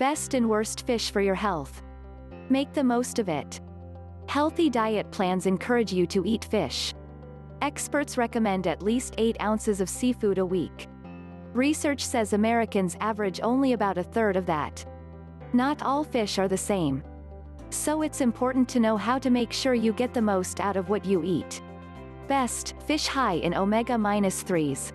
Best and worst fish for your health. Make the most of it. Healthy diet plans encourage you to eat fish. Experts recommend at least 8 ounces of seafood a week. Research says Americans average only about a third of that. Not all fish are the same. So it's important to know how to make sure you get the most out of what you eat. Best, fish high in omega-3s.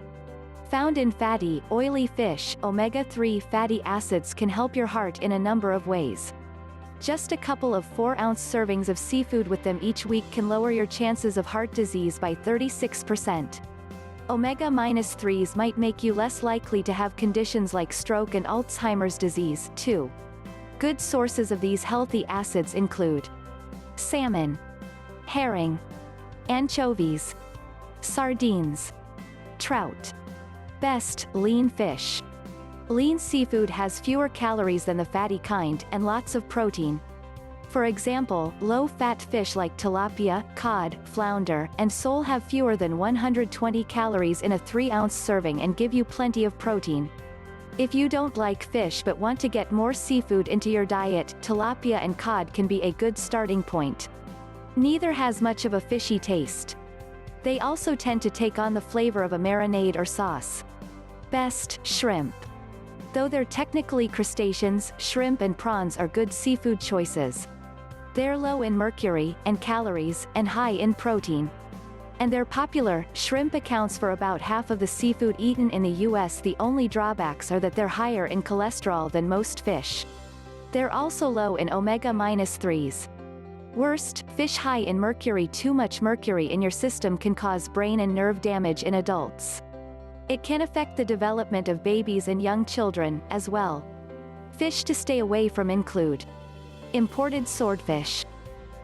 Found in fatty, oily fish, omega-3 fatty acids can help your heart in a number of ways. Just a couple of 4-ounce servings of seafood with them each week can lower your chances of heart disease by 36%. Omega-3s might make you less likely to have conditions like stroke and Alzheimer's disease, too. Good sources of these healthy acids include salmon, herring, anchovies, sardines, trout. Best, lean fish. Lean seafood has fewer calories than the fatty kind, and lots of protein. For example, low-fat fish like tilapia, cod, flounder, and sole have fewer than 120 calories in a 3-ounce serving and give you plenty of protein. If you don't like fish but want to get more seafood into your diet, tilapia and cod can be a good starting point. Neither has much of a fishy taste. They also tend to take on the flavor of a marinade or sauce. Best, shrimp. Though they're technically crustaceans, shrimp and prawns are good seafood choices. They're low in mercury and calories, and high in protein. And they're popular. Shrimp accounts for about half of the seafood eaten in the US. The only drawbacks are that they're higher in cholesterol than most fish. They're also low in omega-3s. Worst, fish high in mercury. Too much mercury in your system can cause brain and nerve damage in adults. It can affect the development of babies and young children, as well. Fish to stay away from include imported swordfish,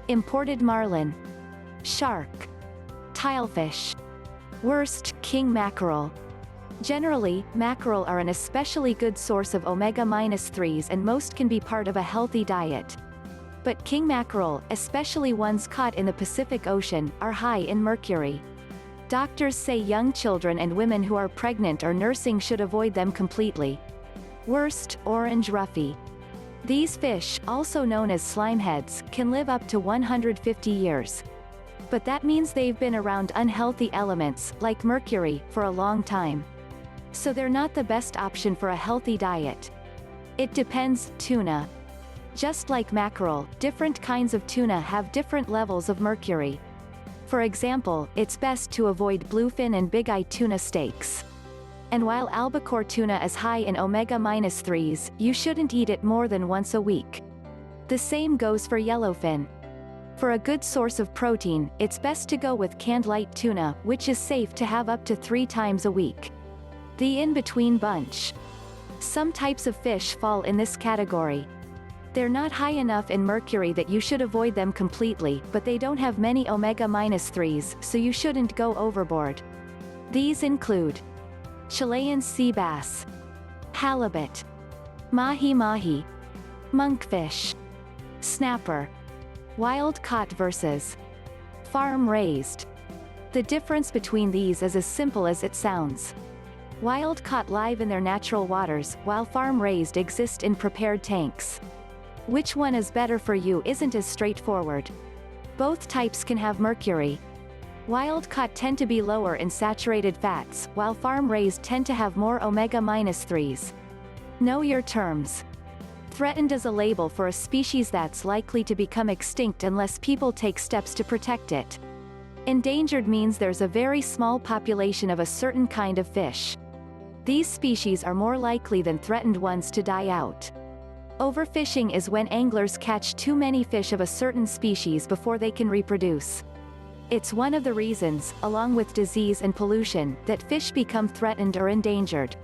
imported marlin, shark, tilefish. Worst, king mackerel. Generally, mackerel are an especially good source of omega-3s and most can be part of a healthy diet. But king mackerel, especially ones caught in the Pacific Ocean, are high in mercury. Doctors say young children and women who are pregnant or nursing should avoid them completely. Worst, orange roughy. These fish, also known as slimeheads, can live up to 150 years. But that means they've been around unhealthy elements, like mercury, for a long time. So they're not the best option for a healthy diet. It depends. Tuna. Just like mackerel, different kinds of tuna have different levels of mercury. For example, it's best to avoid bluefin and big-eye tuna steaks. And while albacore tuna is high in omega-3s, you shouldn't eat it more than once a week. The same goes for yellowfin. For a good source of protein, it's best to go with canned light tuna, which is safe to have up to 3 times a week. The in-between bunch. Some types of fish fall in this category. They're not high enough in mercury that you should avoid them completely, but they don't have many omega-3s, so you shouldn't go overboard. These include Chilean sea bass, halibut, mahi-mahi, monkfish, snapper. Wild-caught versus farm-raised. The difference between these is as simple as it sounds. Wild-caught live in their natural waters, while farm-raised exist in prepared tanks. Which one is better for you isn't as straightforward. Both types can have mercury. Wild-caught tend to be lower in saturated fats, while farm-raised tend to have more omega-3s. Know your terms. Threatened is a label for a species that's likely to become extinct unless people take steps to protect it. Endangered means there's a very small population of a certain kind of fish. These species are more likely than threatened ones to die out. Overfishing is when anglers catch too many fish of a certain species before they can reproduce. It's one of the reasons, along with disease and pollution, that fish become threatened or endangered.